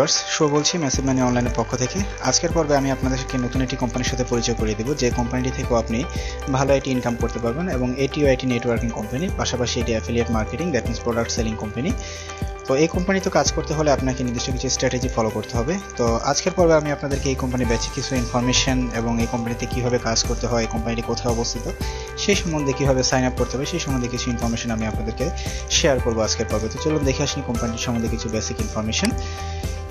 Viewers, show বলছি massive মানি অনলাইনের পক্ষ থেকে। আজকের পর্বে আমি আপনাদেরকে নতুন একটি কোম্পানির সাথে পরিচয় করিয়ে দেব, যে কোম্পানিটি থেকেও আপনি ভালো একটি ইনকাম করতে পারবেন এবং এটিও একটি নেটওয়ার্কিং কোম্পানি, পাশাপাশি এটি affiliate marketing, that means product selling company. তো এই কোম্পানিতে কাজ করতে হলে আপনাকে নির্দিষ্ট কিছু স্ট্র্যাটেজি ফলো করতে হবে। তো আজকের পর্বে আমি আপনাদেরকে এই কোম্পানির বেসিক কিছু ইনফরমেশন এবং এই কোম্পানিতে কীভাবে কাজ করতে হয়, এই কোম্পানিটি কোথায় অবস্থিত, সেই সম্বন্ধে কীভাবে সাইন আপ করতে হবে, সেই সম্বন্ধে কিছু ইনফরমেশন আমি আপনাদেরকে শেয়ার করবো আজকের পর্বে। তো চলুন দেখে আসি কোম্পানিটির সম্বন্ধে কিছু বেসিক ইনফরমেশন।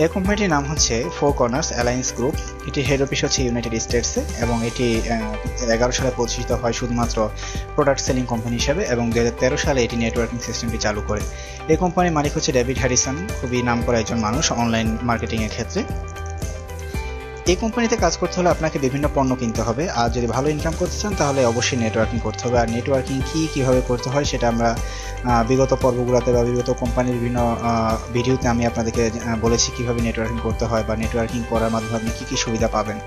এই কোম্পানিটির নাম হচ্ছে ফোর কর্নার্স অ্যালায়েন্স গ্রুপ। এটি হেড অফিস হচ্ছে ইউনাইটেড স্টেটসে এবং এটি 2011 সালে প্রতিষ্ঠিত হয় শুধুমাত্র প্রোডাক্ট সেলিং কোম্পানি হিসেবে এবং 2013 সালে এটি নেটওয়ার্কিং সিস্টেমটি চালু করে। এই কোম্পানির মালিক হচ্ছে ডেভিড হ্যারিসন, খুবই নামকরা একজন মানুষ অনলাইন মার্কেটিংয়ের ক্ষেত্রে। এই কোম্পানিতে কাজ করতে হলে আপনাকে বিভিন্ন পণ্য কিনতে হবে, আর যদি ভালো ইনকাম করতে চান তাহলে অবশ্যই নেটওয়ার্কিং করতে হবে। আর নেটওয়ার্কিং কীভাবে করতে হয় সেটা আমরা বিগত পর্বগুলোতে বা বিগত কোম্পানির বিভিন্ন ভিডিওতে আমি আপনাদেরকে বলেছি কীভাবে নেটওয়ার্কিং করতে হয় বা নেটওয়ার্কিং করার মাধ্যমে আপনি কী কী সুবিধা পাবেন।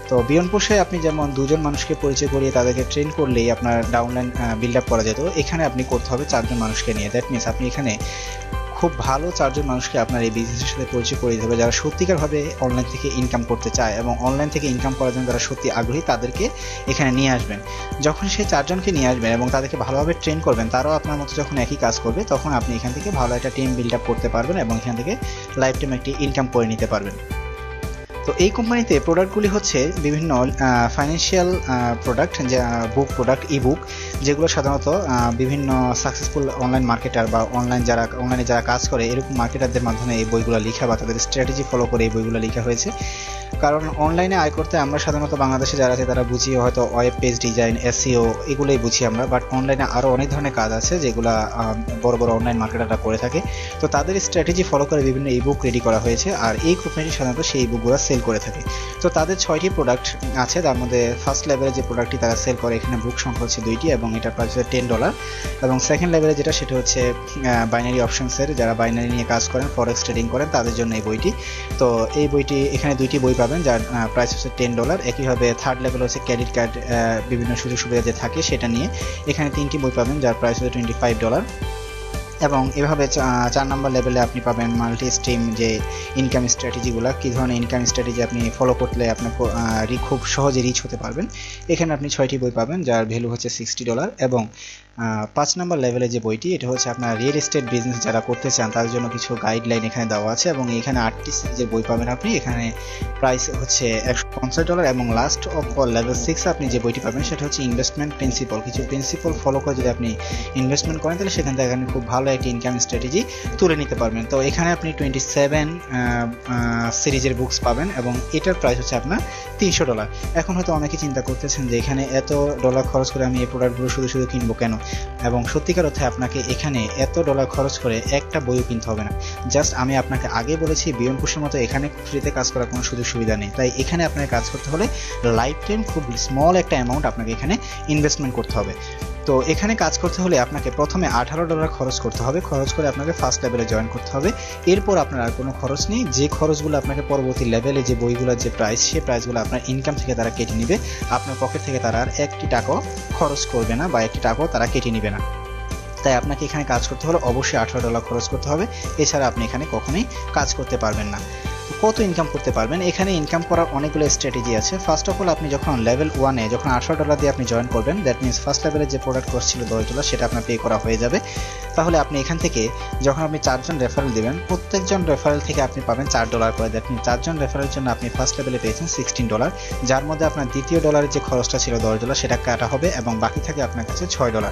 তো বিয়ন্ড পুশে আপনি যেমন দুজন মানুষকে পরিচয় করিয়ে তাদেরকে ট্রেন করলেই আপনার ডাউনলাইন বিল্ড আপ করা যেত, এখানে আপনি করতে হবে 4 জন মানুষকে নিয়ে। দ্যাট মিনস আপনি এখানে খুব ভালো 4 জন মানুষকে আপনার এই বিজনেসের সাথে পরিচয় করে দিতে হবে, যারা সত্যিকারভাবে অনলাইন থেকে ইনকাম করতে চায় এবং অনলাইন থেকে ইনকাম করার জন্য যারা সত্যি আগ্রহী তাদেরকে এখানে নিয়ে আসবেন। যখন সেই 4 জনকে নিয়ে আসবেন এবং তাদেরকে ভালোভাবে ট্রেন করবেন, তারাও আপনার মতো যখন একই কাজ করবে, তখন আপনি এখান থেকে ভালো একটা টিম বিল্ড আপ করতে পারবেন এবং এখান থেকে লাইফ টাইম একটি ইনকাম করে নিতে পারবেন। তো এই কোম্পানিতে প্রোডাক্টগুলি হচ্ছে বিভিন্ন ফাইন্যান্সিয়াল প্রোডাক্ট, যা বুক প্রোডাক্ট, ই বুক, যেগুলো সাধারণত বিভিন্ন সাকসেসফুল অনলাইন মার্কেটার বা অনলাইনে যারা কাজ করে এরকম মার্কেটারদের মাধ্যমে এই বইগুলো লেখা বা তাদের স্ট্র্যাটেজি ফলো করে এই বইগুলো লেখা হয়েছে। কারণ অনলাইনে আয় করতে আমরা সাধারণত বাংলাদেশে যারা আছে তারা বুঝি হয়তো ওয়েব পেজ ডিজাইন, এসইও, এগুলোই বুঝি আমরা, বাট অনলাইনে আরও অনেক ধরনের কাজ আছে যেগুলো বড় বড় অনলাইন মার্কেটাররা করে থাকে। তো তাদের স্ট্র্যাটেজি ফলো করে বিভিন্ন ই বুক রেডি করা হয়েছে, আর এই কোম্পানিটি সাধারণত সেই বুকগুলো সেল করে থাকে। তো তাদের 6টি প্রোডাক্ট আছে, তার মধ্যে ফার্স্ট লেভেলে যে প্রোডাক্টটি তারা সেল করে, এখানে বুক সংখ্যা হচ্ছে 2টি এবং এটার প্রাইস হচ্ছে $10। এবং সেকেন্ড লেভেলে যেটা, সেটা হচ্ছে বাইনারি অপশনসের, যারা বাইনারি নিয়ে কাজ করেন, ফরেক্স ট্রেডিং করেন, তাদের জন্য এই বইটি। তো এই বইটি, এখানে 2টি বই পাবেন যার প্রাইস হচ্ছে $10। একইভাবে থার্ড লেভেল হচ্ছে ক্রেডিট কার্ড, বিভিন্ন সুযোগ সুবিধা যে থাকে সেটা নিয়ে, এখানে 3টি বই পাবেন যার প্রাইস হচ্ছে $25। এবং এভাবে 4 নম্বর লেভেলে আপনি পাবেন মাল্টি স্ট্রিম যে ইনকাম স্ট্র্যাটেজিগুলো, কী ধরনের ইনকাম স্ট্র্যাটেজি আপনি ফলো করলে আপনার খুব সহজে রিচ হতে পারবেন। এখানে আপনি 6টি বই পাবেন যার ভ্যালু হচ্ছে $60। এবং 5 নম্বর লেভেলে যে বইটি, এটা হচ্ছে আপনার রিয়েল এস্টেট বিজনেস যারা করতে চান তাদের জন্য কিছু গাইডলাইন এখানে দেওয়া আছে এবং এখানে 8টি সিরিজের বই পাবেন আপনি। এখানে প্রাইস হচ্ছে $150। এবং লাস্ট অফ অল লেভেল 6 আপনি যে বইটি পাবেন সেটা হচ্ছে ইনভেস্টমেন্ট প্রিন্সিপাল। কিছু প্রিন্সিপাল ফলো করে যদি আপনি ইনভেস্টমেন্ট করেন তাহলে সেখান থেকে এখানে খুব ভালো একটি ইনকাম স্ট্র্যাটেজি তুলে নিতে পারবেন। তো এখানে আপনি 27 সিরিজের বুকস পাবেন এবং এটার প্রাইস হচ্ছে আপনার $300। এখন হয়তো অনেকে চিন্তা করতেছেন যে এখানে এত ডলার খরচ করে আমি এই প্রোডাক্টগুলো শুধু শুধু কিনবো কেন, এবং সত্যিকার অর্থে আপনাকে এখানে এত ডলার খরচ করে একটা বইও কিনতে হবে না। জাস্ট আমি আপনাকে আগে বলেছি বিয়ন্ড পুশের মতো এখানে ফ্রিতে কাজ করার কোনো সুযোগ সুবিধা নেই। তাই এখানে আপনাকে কাজ করতে হলে লাইফ টাইম খুব স্মল একটা অ্যামাউন্ট আপনাকে এখানে ইনভেস্টমেন্ট করতে হবে। তো এখানে কাজ করতে হলে আপনাকে প্রথমে $18 খরচ করতে হবে, খরচ করে আপনাকে ফার্স্ট লেভেলে জয়েন করতে হবে। এরপর আপনার আর কোনো খরচ নেই, যে খরচগুলো আপনাকে পরবর্তী লেভেলে যে বইগুলোর যে প্রাইস, সেই প্রাইসগুলো আপনার ইনকাম থেকে তারা কেটে নেবে, আপনার পকেট থেকে তারা আর 1টি টাকাও খরচ করবে না বা 1টি টাকাও তারা কেটে নেবে না। তাই আপনাকে এখানে কাজ করতে হলে অবশ্যই $18 খরচ করতে হবে, এছাড়া আপনি এখানে কখনোই কাজ করতে পারবেন না। কত ইনকাম করতে পারবেন, এখানে ইনকাম করার অনেকগুলো স্ট্র্যাটেজি আছে। ফার্স্ট অফ অল, আপনি যখন লেভেল 1-এ যখন $18 দিয়ে আপনি জয়েন করবেন, দ্যাট মিনস ফার্স্ট লেভেলের যে প্রোডাক্ট কস্ট ছিল $10, সেটা আপনার পে করা হয়ে যাবে। তাহলে আপনি এখান থেকে যখন আপনি 4 জন রেফারেল দেবেন, প্রত্যেকজন রেফারেল থেকে আপনি পাবেন $4 করে। দ্যাট মিনস 4 জন রেফারেলের জন্য আপনি ফার্স্ট লেভেলে পেয়েছেন $16, যার মধ্যে আপনার দ্বিতীয় ডলারের যে খরচটা ছিল $10 সেটা কাটা হবে এবং বাকি থাকে আপনার কাছে $6।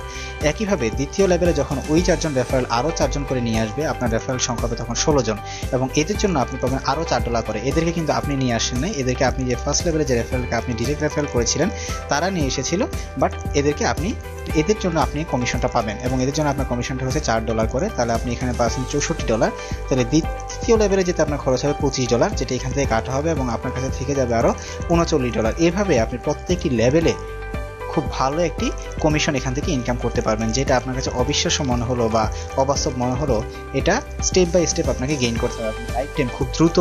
একইভাবে দ্বিতীয় লেভেলে যখন ওই 4 জন রেফারেল আরও 4 জন করে নিয়ে আসবে, আপনার রেফারেল সংখ্যা হবে তখন 16 জন এবং এদের জন্য আপনি পাবেন আরও $4 করে। এদেরকে কিন্তু আপনি নিয়ে আসেন নাই, এদেরকে আপনি যে ফার্স্ট লেভেলে যে রেফারেলকে আপনি ডিরেক্ট রেফারেল করেছিলেন তারা নিয়ে এসেছিল, বাট এদের জন্য আপনি কমিশনটা পাবেন এবং এদের জন্য আপনার কমিশনটা হচ্ছে $4 করে। তাহলে আপনি এখানে পাচ্ছেন $64। তাহলে দ্বিতীয় লেভেলে যেতে আপনার খরচ হবে $25, যেটা এখান থেকে কাটা হবে এবং আপনার কাছে থেকে যাবে আরও $39। এভাবে আপনি প্রত্যেকটি লেভেলে খুব ভালো একটি কমিশন এখান থেকে ইনকাম করতে পারবেন, যেটা আপনার কাছে অবিশ্বাস্য মনে হলো বা অবাস্তব মনে হলো, এটা স্টেপ বাই স্টেপ আপনাকে গেইন করতে পারবেন। লাইফ টাইম খুব দ্রুত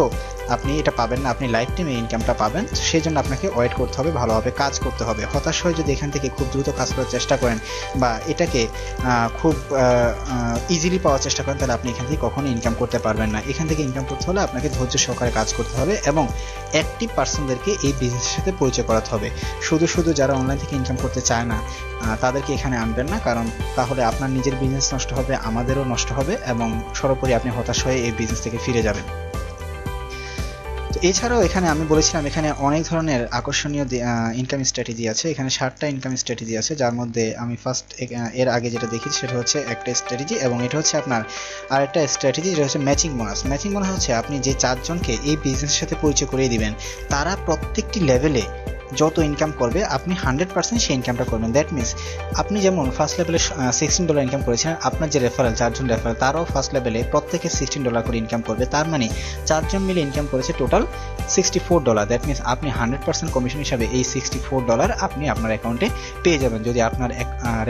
আপনি এটা পাবেন না, আপনি লাইফ টাইম এই ইনকামটা পাবেন। সেই জন্য আপনাকে ওয়েট করতে হবে, ভালোভাবে কাজ করতে হবে। হতাশ হয়ে যদি এখান থেকে খুব দ্রুত কাজ করার চেষ্টা করেন বা এটাকে খুব ইজিলি পাওয়ার চেষ্টা করেন, তাহলে আপনি এখান থেকে কখনো ইনকাম করতে পারবেন না। এখান থেকে ইনকাম করতে হলে আপনাকে ধৈর্য সহকারে কাজ করতে হবে এবং অ্যাক্টিভ পার্সনদেরকে এই বিজনেসের সাথে পরিচয় করাতে হবে। শুধু যারা অনলাইন থেকে ইনকাম করতে চায় না তাদেরকে এখানে আনবেন না, কারণ তাহলে আপনার নিজের বিজনেস নষ্ট হবে, আমাদেরও নষ্ট হবে এবং সর্বোপরি আপনি হতাশ হয়ে এই বিজনেস থেকে ফিরে যাবেন। এছাড়াও এখানে আমি বলেছিলাম এখানে অনেক ধরনের আকর্ষণীয় ইনকাম স্ট্র্যাটেজি আছে। এখানে 7টা ইনকাম স্ট্র্যাটেজি আছে, যার মধ্যে আমি ফার্স্ট এর আগে যেটা দেখি সেটা হচ্ছে একটা স্ট্র্যাটেজি, এবং এটা হচ্ছে আপনার আরেকটা স্ট্র্যাটেজি যেটা হচ্ছে ম্যাচিং বোনাস। ম্যাচিং বোনাস হচ্ছে আপনি যে 4 জনকে এই বিজনেসের সাথে পরিচয় করিয়ে দিবেন, তারা প্রত্যেকটি লেভেলে যত ইনকাম করবে আপনি 100% সেই ইনকামটা করবেন। দ্যাট মিনস আপনি যেমন ফার্স্ট লেভেলে $16 ইনকাম করেছেন, আপনার যে রেফারেল 4 জন রেফারেল তারাও ফার্স্ট লেভেলে প্রত্যেকে $16 করে ইনকাম করবে। তার মানে 4 জন মিলে ইনকাম করেছে টোটাল $64। দ্যাট মিনস আপনি 100% কমিশন হিসাবে এই $64 আপনি আপনার অ্যাকাউন্টে পেয়ে যাবেন। যদি আপনার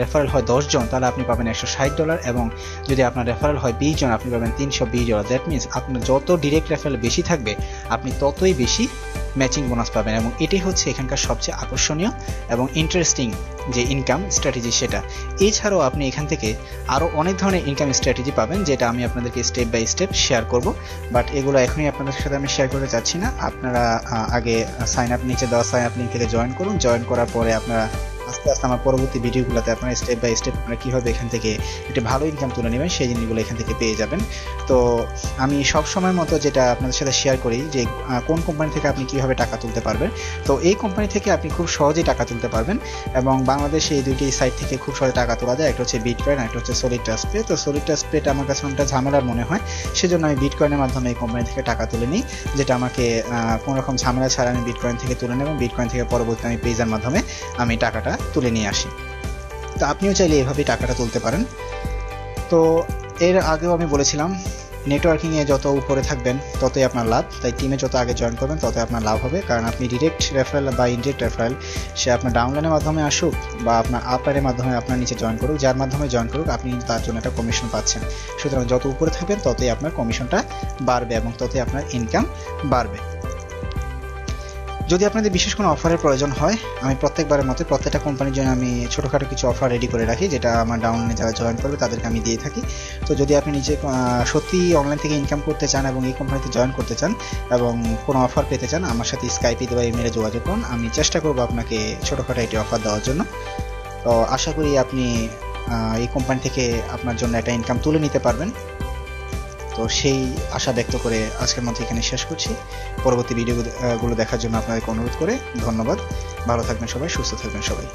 রেফারেল হয় 10 জন, তাহলে আপনি পাবেন $160, এবং যদি আপনার রেফারেল হয় 20 জন আপনি পাবেন $320। দ্যাট মিনস আপনার যত ডিরেক্ট রেফারেল বেশি থাকবে আপনি ততই বেশি ম্যাচিং বোনাস পাবেন, এবং এটাই হচ্ছে এখানকার সবচেয়ে আকর্ষণীয় এবং ইন্টারেস্টিং যে ইনকাম স্ট্র্যাটেজি সেটা। এছাড়াও আপনি এখান থেকে আরও অনেক ধরনের ইনকাম স্ট্র্যাটেজি পাবেন, যেটা আমি আপনাদেরকে স্টেপ বাই স্টেপ শেয়ার করব, বাট এগুলো এখনই আপনাদের সাথে আমি শেয়ার করতে চাচ্ছি না। আপনারা আগে সাইন আপ, নিচে দেওয়া সাইন আপ লিঙ্ক থেকে জয়েন করুন। জয়েন করার পরে আপনারা আস্তে আস্তে আমার পরবর্তী ভিডিওগুলোতে আপনারা স্টেপ বাই স্টেপ আপনারা কীভাবে এখান থেকে একটি ভালো ইনকাম তুলে নেবেন সেই জিনিসগুলো এখান থেকে পেয়ে যাবেন। তো আমি সব সময় মতো যেটা আপনাদের সাথে শেয়ার করি যে কোন কোম্পানি থেকে আপনি কীভাবে টাকা তুলতে পারবেন। তো এই কোম্পানি থেকে আপনি খুব সহজেই টাকা তুলতে পারবেন, এবং বাংলাদেশে এই দুইটি সাইট থেকে খুব সহজে টাকা তোলা যায়। একটা হচ্ছে বিটকয়েন, একটা হচ্ছে সলিড ট্রাস্ট পে। তো সলিড ট্রাস্ট পেটা আমার কাছে অনেকটা ঝামেলার মনে হয়, সেজন্য আমি বিটকয়েনের মাধ্যমে এই কোম্পানি থেকে টাকা তুলে নিই, যেটা আমাকে কোনো রকম ঝামেলা ছাড়া আমি বিটকয়েন থেকে তুলে নেব। বিটকয়েন থেকে পরবর্তী আমি পেজার মাধ্যমে আমি টাকাটা তুলে নিয়ে আসি। তো আপনিও চাইলে এভাবেই টাকাটা তুলতে পারেন। তো এর আগেও আমি বলেছিলাম নেটওয়ার্কিংয়ে যত উপরে থাকবেন ততই আপনার লাভ, তাই টিমে যত আগে জয়েন করবেন ততই আপনার লাভ হবে। কারণ আপনি ডিরেক্ট রেফারেল বা ইনডিরেক্ট রেফারেল, সে আপনার ডাউনলাইনের মাধ্যমে আসুক বা আপনার আপলাইনের মাধ্যমে আপনার নিচে জয়েন করুক, যার মাধ্যমে জয়েন করুক আপনি তার জন্য একটা কমিশন পাচ্ছেন। সুতরাং যত উপরে থাকবেন ততই আপনার কমিশনটা বাড়বে এবং ততই আপনার ইনকাম বাড়বে। যদি আপনাদের বিশেষ কোনো অফারের প্রয়োজন হয়, আমি প্রত্যেকবারের মতো প্রত্যেকটা কোম্পানির জন্য আমি ছোটোখাটো কিছু অফার রেডি করে রাখি, যেটা আমার ডাউনলাইনে যারা জয়েন করবে তাদেরকে আমি দিয়ে থাকি। তো যদি আপনি নিজে সত্যি অনলাইন থেকে ইনকাম করতে চান এবং এই কোম্পানিতে জয়েন করতে চান এবং কোনো অফার পেতে চান, আমার সাথে স্কাইপে বা ইমেলে যোগাযোগ করুন। আমি চেষ্টা করবো আপনাকে ছোটোখাটো একটি অফার দেওয়ার জন্য। তো আশা করি আপনি এই কোম্পানি থেকে আপনার জন্য একটা ইনকাম তুলে নিতে পারবেন। তো সেই আশা ব্যক্ত করে আজকের মধ্যে এখানে শেষ করছি। পরবর্তী ভিডিওগুলো দেখার জন্য আপনাদেরকে অনুরোধ করে ধন্যবাদ। ভালো থাকবেন সবাই, সুস্থ থাকবেন সবাই।